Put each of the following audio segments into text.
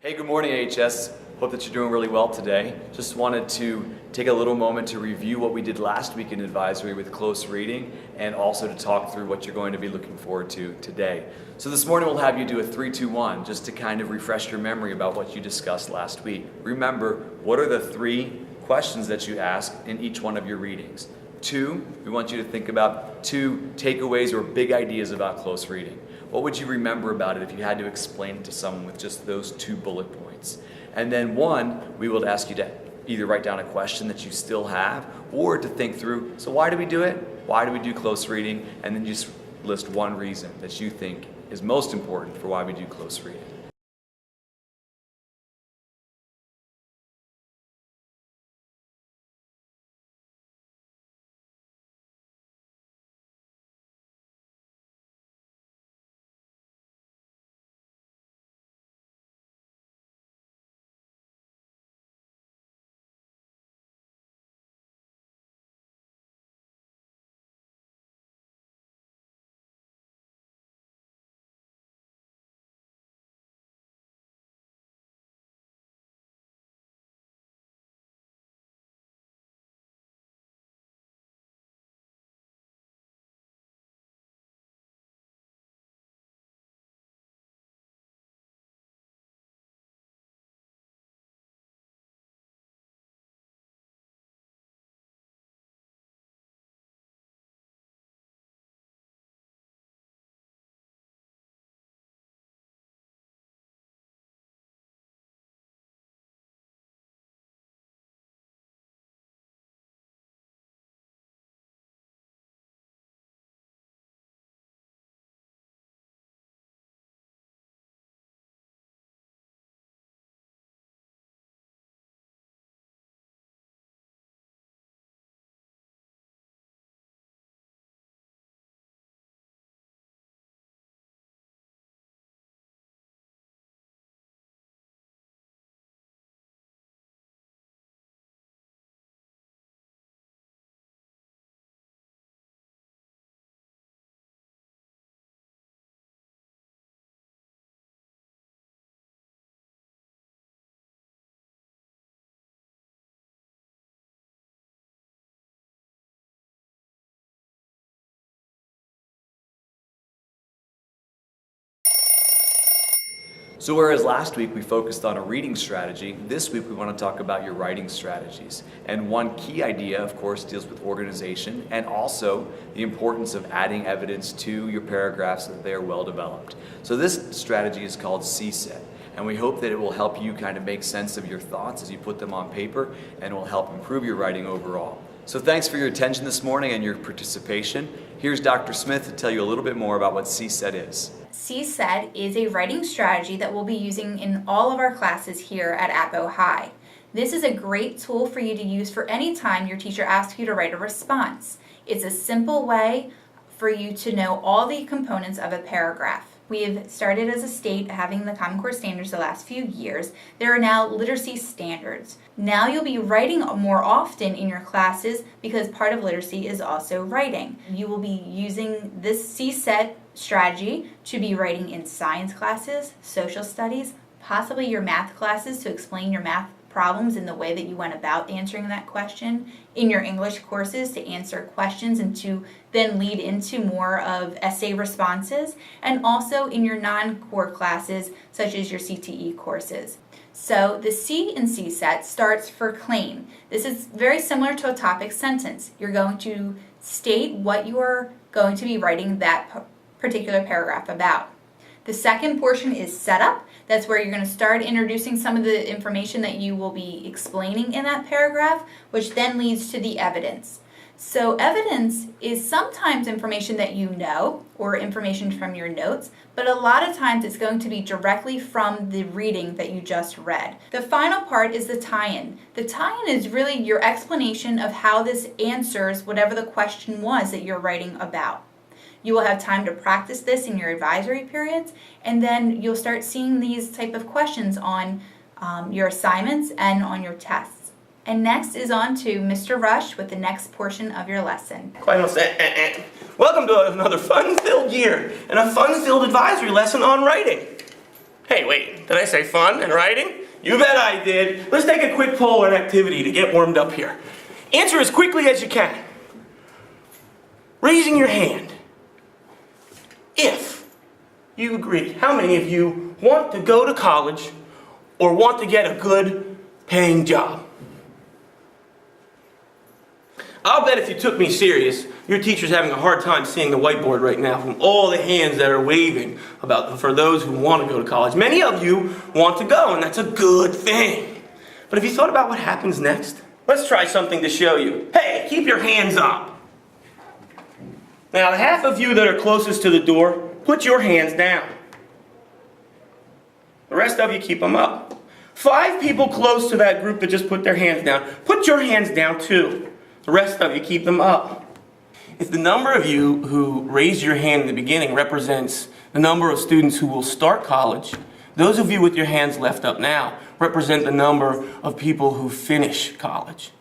Hey, good morning, AHS. Hope that you're doing really well today. Just wanted to take a little moment to review what we did last week in advisory with close reading and also to talk through what you're going to be looking forward to today. So this morning we'll have you do a 3-2-1 just to kind of refresh your memory about what you discussed last week. Remember, what are the 3 questions that you ask in each one of your readings? 2, we want you to think about 2 takeaways or big ideas about close reading. What would you remember about it if you had to explain it to someone with just those 2 bullet points? And then 1, we will ask you to either write down a question that you still have or to think through, so why do we do it? Why do we do close reading? And then just list 1 reason that you think is most important for why we do close reading. So whereas last week we focused on a reading strategy, this week we want to talk about your writing strategies. And one key idea, of course, deals with organization and also the importance of adding evidence to your paragraphs so that they are well developed. So this strategy is called CSET. And we hope that it will help you kind of make sense of your thoughts as you put them on paper and it will help improve your writing overall. So thanks for your attention this morning and your participation. Here's Dr. Smith to tell you a little bit more about what CSET is. CSET is a writing strategy that we'll be using in all of our classes here at Apo High. This is a great tool for you to use for any time your teacher asks you to write a response. It's a simple way for you to know all the components of a paragraph. We have started as a state having the Common Core standards the last few years. There are now literacy standards. Now you'll be writing more often in your classes because part of literacy is also writing. You will be using this CSET strategy to be writing in science classes, social studies, possibly your math classes to explain your math problems in the way that you went about answering that question, in your English courses to answer questions and to then lead into more of essay responses, and also in your non-core classes such as your CTE courses. So the C in CSET starts for claim. This is very similar to a topic sentence. You're going to state what you are going to be writing that particular paragraph about. The second portion is setup. That's where you're going to start introducing some of the information that you will be explaining in that paragraph, which then leads to the evidence. So evidence is sometimes information that you know or information from your notes, but a lot of times it's going to be directly from the reading that you just read. The final part is the tie-in. The tie-in is really your explanation of how this answers whatever the question was that you're writing about. You will have time to practice this in your advisory periods, and then you'll start seeing these type of questions on your assignments and on your tests. And next is on to Mr. Rush with the next portion of your lesson. Welcome to another fun-filled year and a fun-filled advisory lesson on writing. Hey, wait, did I say fun and writing? You bet I did. Let's take a quick poll and activity to get warmed up here. Answer as quickly as you can. Raising your hand. If you agree, how many of you want to go to college or want to get a good paying job? I'll bet if you took me serious, your teacher's having a hard time seeing the whiteboard right now from all the hands that are waving for those who want to go to college. Many of you want to go, and that's a good thing. But have you thought about what happens next? Let's try something to show you. Hey, keep your hands up. Now, the half of you that are closest to the door, put your hands down. The rest of you keep them up. 5 people close to that group that just put their hands down, put your hands down too. The rest of you keep them up. If the number of you who raised your hand in the beginning represents the number of students who will start college, those of you with your hands left up now represent the number of people who finish college.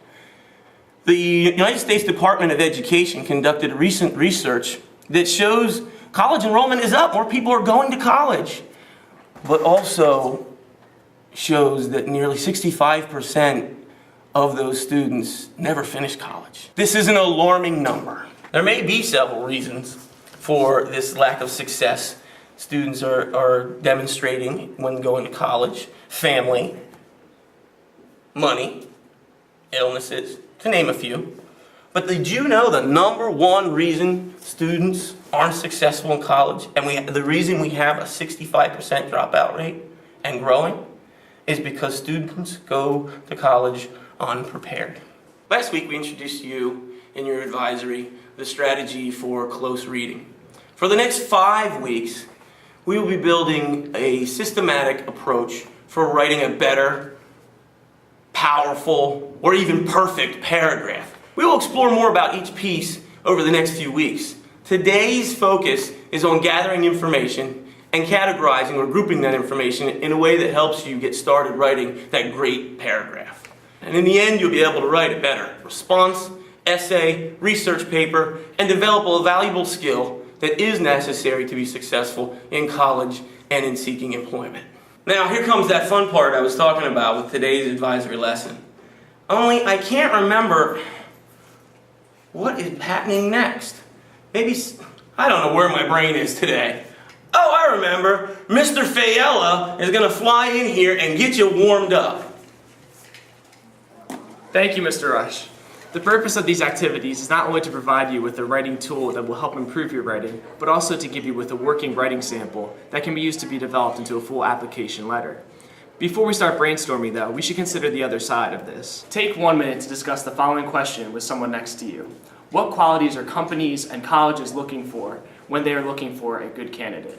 The United States Department of Education conducted recent research that shows college enrollment is up. More people are going to college, but also shows that nearly 65% of those students never finish college. This is an alarming number. There may be several reasons for this lack of success students are demonstrating when going to college. Family, money, illnesses, to name a few. But did you know the number one reason students aren't successful in college, and the reason we have a 65% dropout rate and growing, is because students go to college unprepared. Last week we introduced you in your advisory the strategy for close reading. For the next 5 weeks, we will be building a systematic approach for writing a better, powerful, or even perfect paragraph. We will explore more about each piece over the next few weeks. Today's focus is on gathering information and categorizing or grouping that information in a way that helps you get started writing that great paragraph. And in the end, you'll be able to write a better response, essay, research paper, and develop a valuable skill that is necessary to be successful in college and in seeking employment. Now, here comes that fun part I was talking about with today's advisory lesson. Only I can't remember what is happening next. Maybe, I don't know where my brain is today. Oh, I remember. Mr. Fayella is going to fly in here and get you warmed up. Thank you, Mr. Rush. The purpose of these activities is not only to provide you with a writing tool that will help improve your writing, but also to give you with a working writing sample that can be used to be developed into a full application letter. Before we start brainstorming though, we should consider the other side of this. Take 1 minute to discuss the following question with someone next to you. What qualities are companies and colleges looking for when they are looking for a good candidate?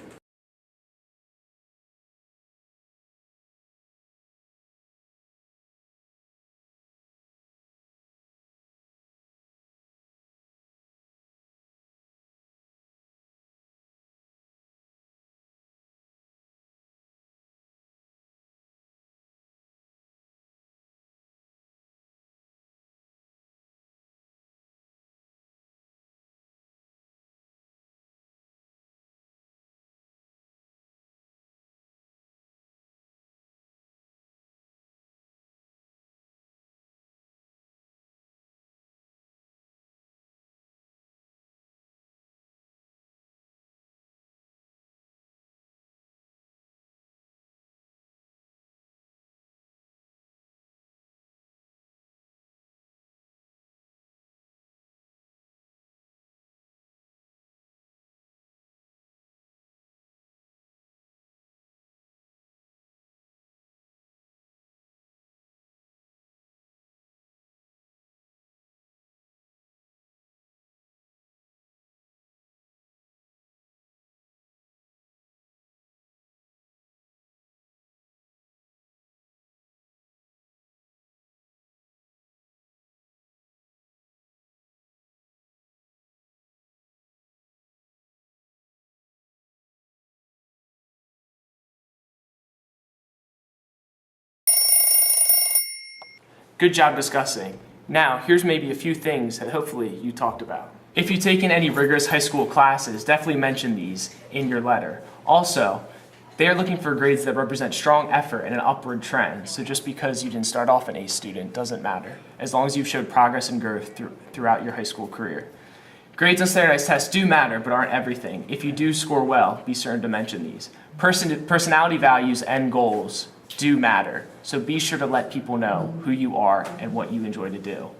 Good job discussing. Now, here's maybe a few things that hopefully you talked about. If you've taken any rigorous high school classes, definitely mention these in your letter. Also, They are looking for grades that represent strong effort and an upward trend. So just because you didn't start off an A student doesn't matter, as long as you've showed progress and growth throughout your high school career. Grades on standardized tests do matter, but aren't everything. If you do score well, be certain to mention these. Personality values and goals do matter, so be sure to let people know who you are and what you enjoy to do.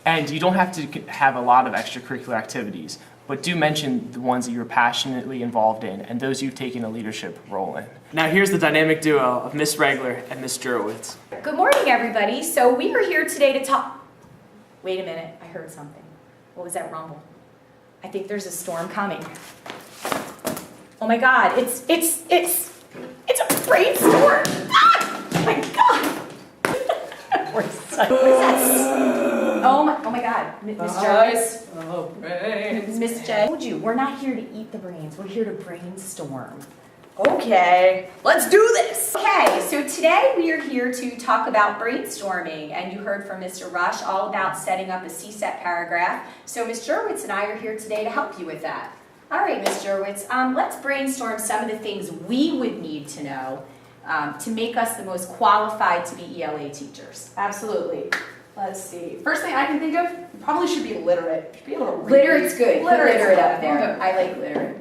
And you don't have to have a lot of extracurricular activities, but do mention the ones that you're passionately involved in and those you've taken a leadership role in. Now here's the dynamic duo of Miss Regler and Miss Jurowitz. Good morning, everybody. So we are here today to talk. Wait a minute, I heard something. What was that rumble? I think there's a storm coming. Oh my God, it's a brainstorm. Ah! Oh my God. What is that? Oh my God, Miss Jarvis. Oh, brains. Miss J. I told you, we're not here to eat the brains. We're here to brainstorm. Okay, let's do this. Okay, so today we are here to talk about brainstorming, and you heard from Mr. Rush all about setting up a CSET paragraph. So Ms. Jurowitz and I are here today to help you with that. All right, Ms. Jurowitz, let's brainstorm some of the things we would need to know to make us the most qualified to be ELA teachers. Absolutely. Let's see. First thing I can think of, you probably should be literate. You should be able to read. Literate's good. Put literate up there. Good. I like literate.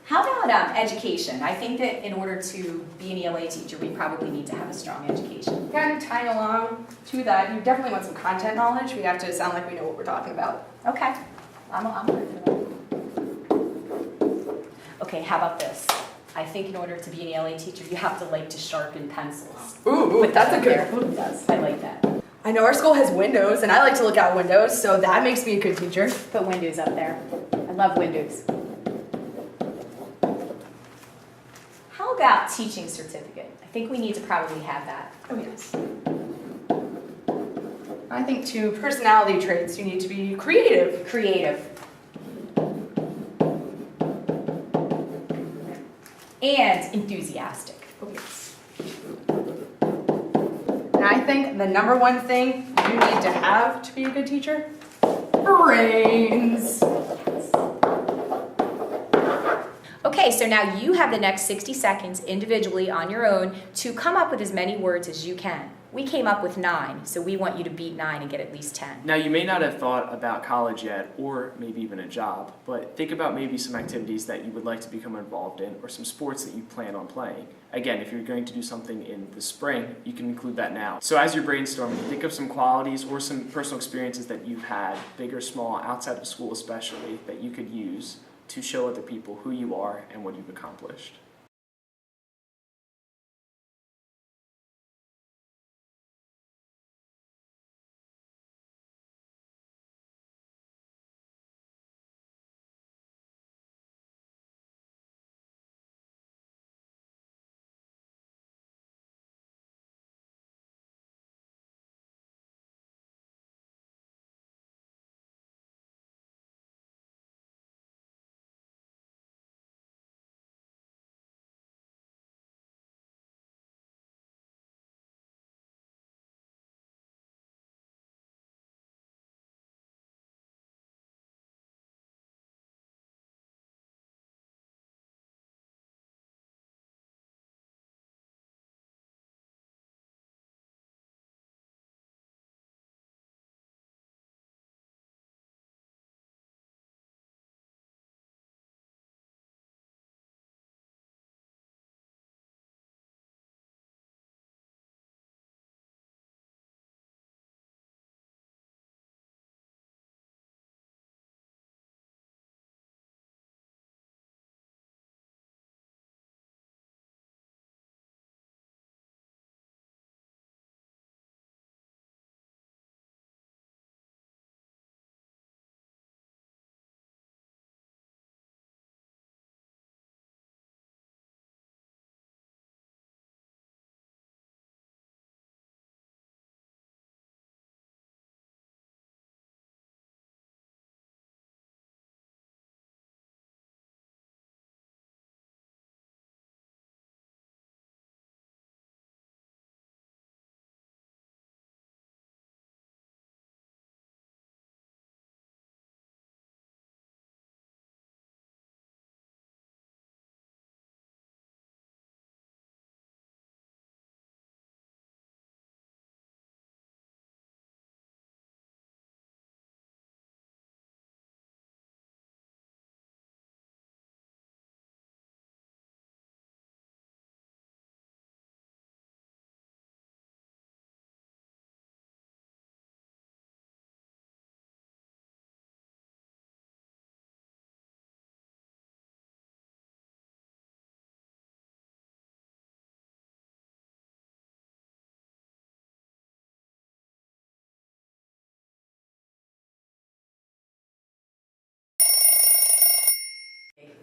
How about education? I think that in order to be an ELA teacher, we probably need to have a strong education. Kind of tying along to that, you definitely want some content knowledge. We have to sound like we know what we're talking about. Okay, I'm ready for that. Okay, how about this? I think in order to be an ELA teacher, you have to like to sharpen pencils. Ooh, that's a good one. Yes, I like that. I know our school has windows, and I like to look out windows, so that makes me a good teacher. Put windows up there. I love windows. How about teaching certificate? I think we need to probably have that. Oh, yes. I think too, personality traits, you need to be creative. Creative. And enthusiastic. Oh, yes. And I think the number one thing you need to have to be a good teacher, brains. Okay, so now you have the next 60 seconds individually on your own to come up with as many words as you can. We came up with 9, so we want you to beat 9 and get at least 10. Now, you may not have thought about college yet, or maybe even a job, but think about maybe some activities that you would like to become involved in, or some sports that you plan on playing. Again, if you're going to do something in the spring, you can include that now. So as you're brainstorming, think of some qualities or some personal experiences that you've had, big or small, outside of school especially, that you could use to show other people who you are and what you've accomplished.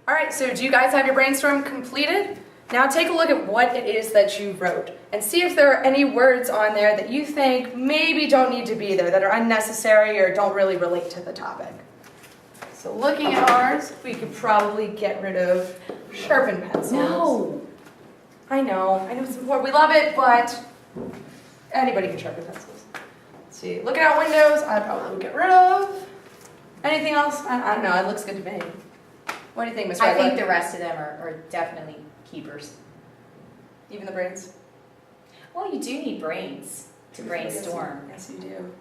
All right, so do you guys have your brainstorm completed? Now take a look at what it is that you wrote and see if there are any words on there that you think maybe don't need to be there, that are unnecessary or don't really relate to the topic. So looking at ours, we could probably get rid of sharpen pencils. No. I know it's important. We love it, but anybody can sharpen pencils. Let's see, looking out windows, I probably would get rid of. Anything else? I don't know, it looks good to me. What do you think, Ms. I Wright? think the rest of them are definitely keepers. Even the brains? Well, you do need brains to brainstorm. Yes, you do.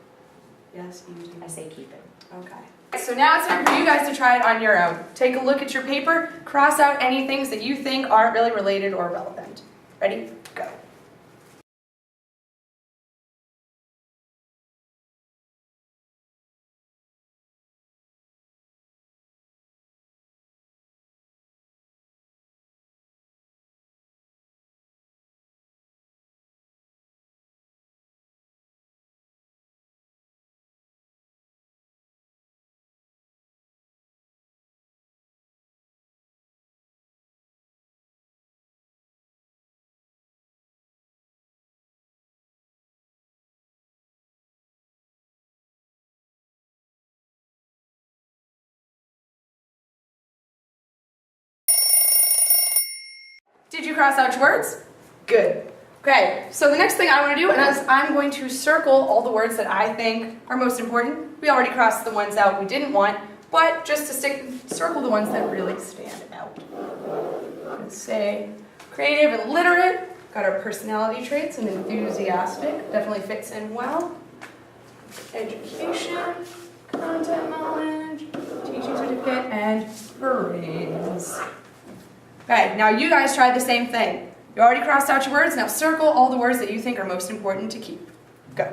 Yes, you do. I say keep it. Okay. So now it's time for you guys to try it on your own. Take a look at your paper, cross out any things that you think aren't really related or relevant. Ready? Go. Did you cross out your words? Good. Okay, so the next thing I want to do is I'm going to circle all the words that I think are most important. We already crossed the ones out we didn't want, but just to circle the ones that really stand out. I'm going to say creative and literate, got our personality traits, and enthusiastic, definitely fits in well. Education, content knowledge, teaching certificate, and brains. Okay, now you guys tried the same thing. You already crossed out your words, now circle all the words that you think are most important to keep. Go.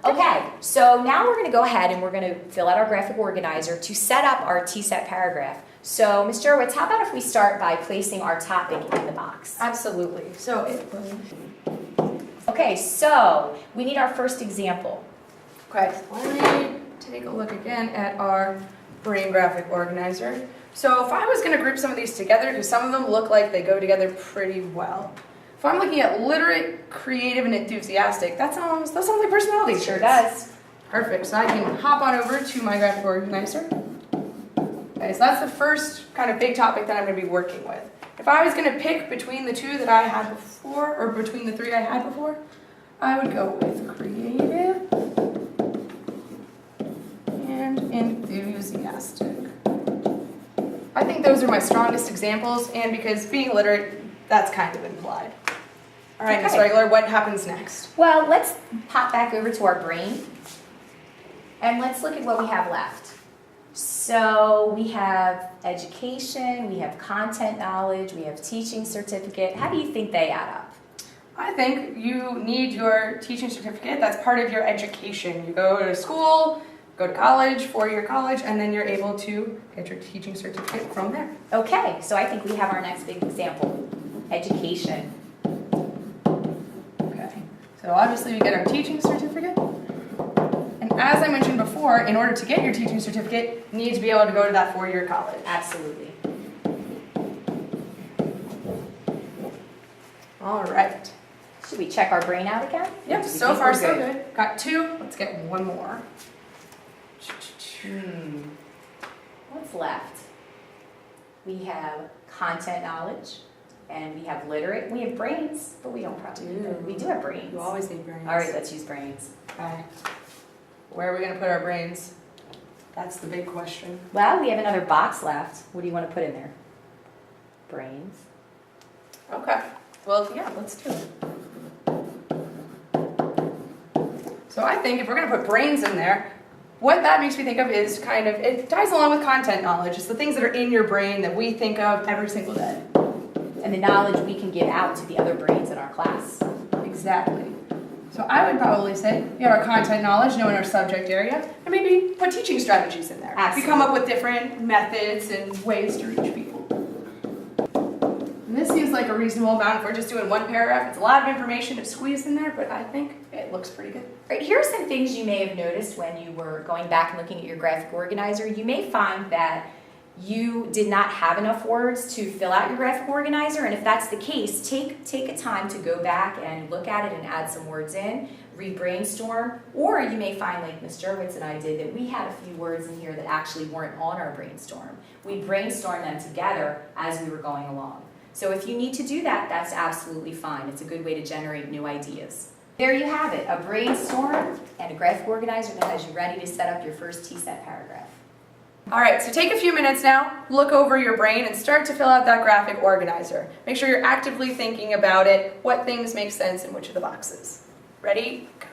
Okay, so now we're going to go ahead and we're going to fill out our graphic organizer to set up our TSET paragraph. So, Ms. Jurwitz, how about if we start by placing our topic in the box? Absolutely. So Okay, so we need our first example. okay, let me take a look again at our brain graphic organizer. So if I was going to group some of these together, because some of them look like they go together pretty well. If I'm looking at literate, creative, and enthusiastic, that sounds like personality traits. Sure does. Perfect. So I can hop on over to my graphic organizer. Okay, so that's the first kind of big topic that I'm going to be working with. If I was going to pick between the two that I had before, or between the three I had before, I would go with creative and enthusiastic. I think those are my strongest examples, and because being literate, that's kind of implied. All right, Ms. Okay. Regular, what happens next? Well, let's pop back over to our brain and let's look at what we have left. So we have education, we have content knowledge, we have teaching certificate. How do you think they add up? I think you need your teaching certificate. That's part of your education. You go to school, go to college, 4-year college, and then you're able to get your teaching certificate from there. Okay, so I think we have our next big example, education. Okay. So obviously we get our teaching certificate. And as I mentioned before, in order to get your teaching certificate, you need to be able to go to that 4-year college. Absolutely. All right. Should we check our brain out again? Yep, Do we so think far we're so good. Got 2, let's get one more. What's left? We have content knowledge, and we have literate. We have brains, but we don't probably need them. We do have brains. You always need brains. All right, let's use brains. Okay. Where are we going to put our brains? That's the big question. Well, we have another box left. What do you want to put in there? Brains. Okay. Well, yeah, let's do it. So I think if we're going to put brains in there, what that makes me think of is kind of, it ties along with content knowledge. It's the things that are in your brain that we think of every single day. And the knowledge we can give out to the other brains in our class. Exactly. So I would probably say we have our content knowledge, knowing our subject area, and maybe put teaching strategies in there. Absolutely. We come up with different methods and ways to reach people. And this seems like a reasonable amount if we're just doing one paragraph. It's a lot of information to squeeze in there, but I think it looks pretty good. Right, here are some things you may have noticed when you were going back and looking at your graphic organizer. You may find that you did not have enough words to fill out your graphic organizer, and if that's the case, take a time to go back and look at it and add some words in, re-brainstorm, or you may find, like Ms. Jerwitz and I did, that we had a few words in here that actually weren't on our brainstorm. We brainstormed them together as we were going along. So if you need to do that, that's absolutely fine. It's a good way to generate new ideas. There you have it, a brainstorm and a graphic organizer that has you ready to set up your first CSET paragraph. All right, so take a few minutes now, look over your brain, and start to fill out that graphic organizer. Make sure you're actively thinking about it, what things make sense in which of the boxes. Ready? Go.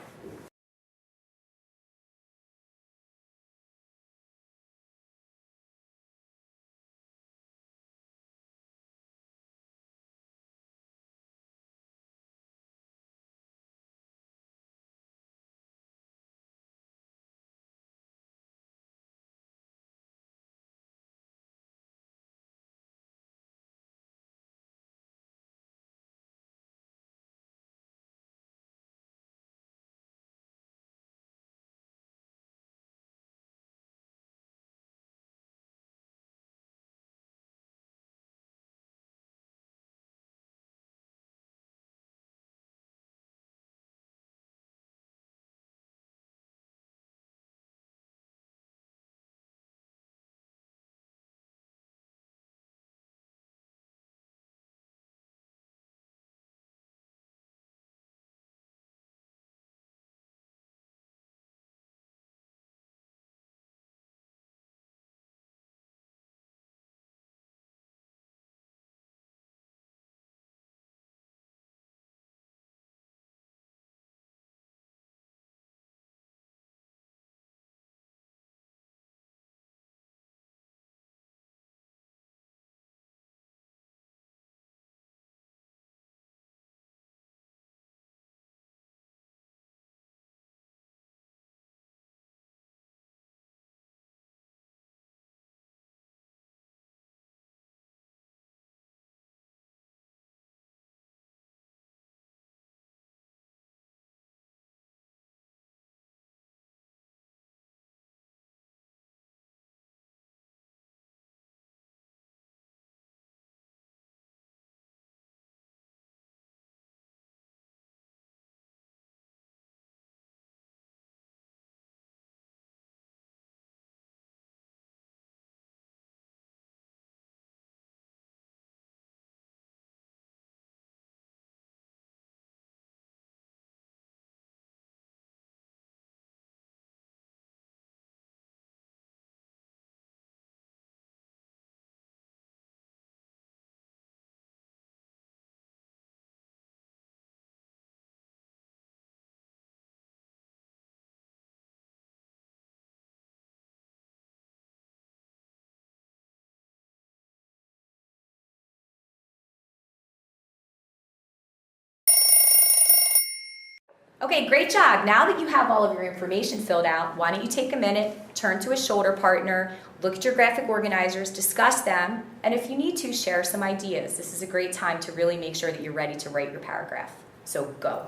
Okay, great job. Now that you have all of your information filled out, why don't you take a minute, turn to a shoulder partner, look at your graphic organizers, discuss them, and if you need to, share some ideas. This is a great time to really make sure that you're ready to write your paragraph. So go.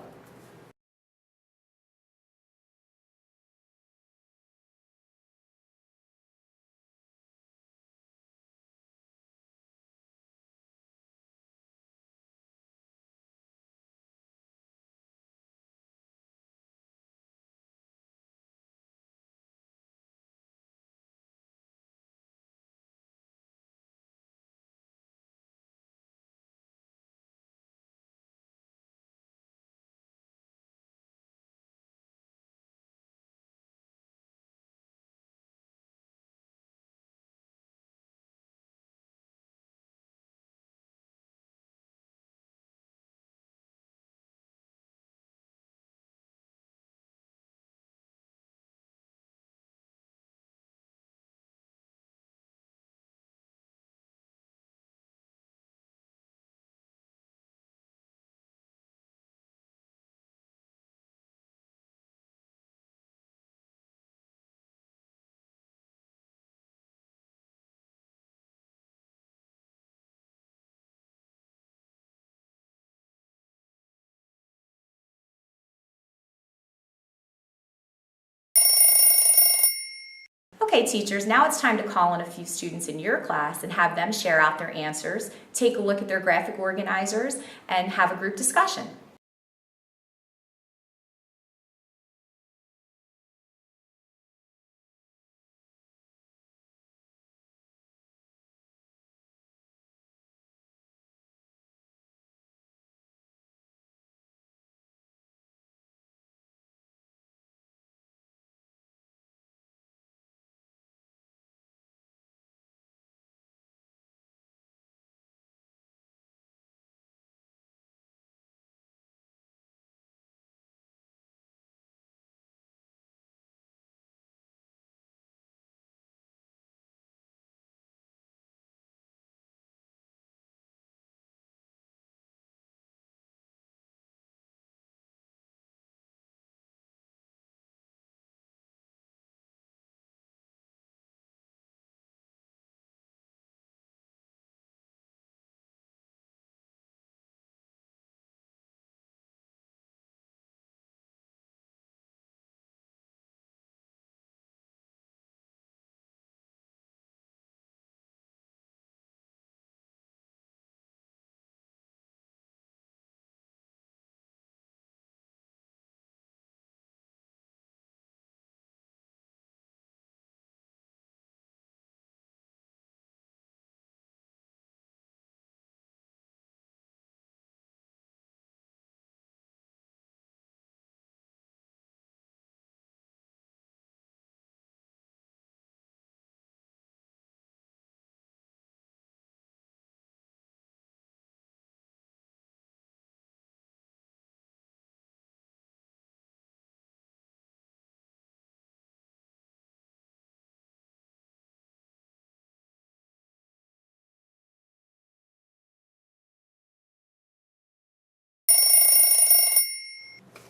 Okay, teachers, now it's time to call on a few students in your class and have them share out their answers, take a look at their graphic organizers, and have a group discussion.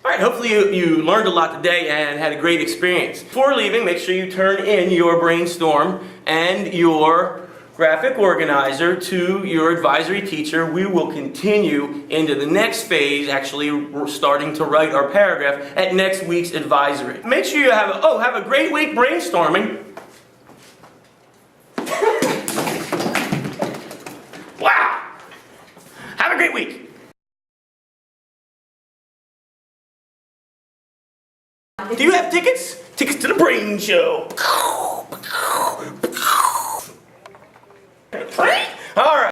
All right, hopefully you learned a lot today and had a great experience. Before leaving, make sure you turn in your brainstorm and your graphic organizer to your advisory teacher. We will continue into the next phase, actually we're starting to write our paragraph at next week's advisory. Make sure you have a great week brainstorming. Wow! Have a great week. Do you have tickets? Tickets to the Brain Show.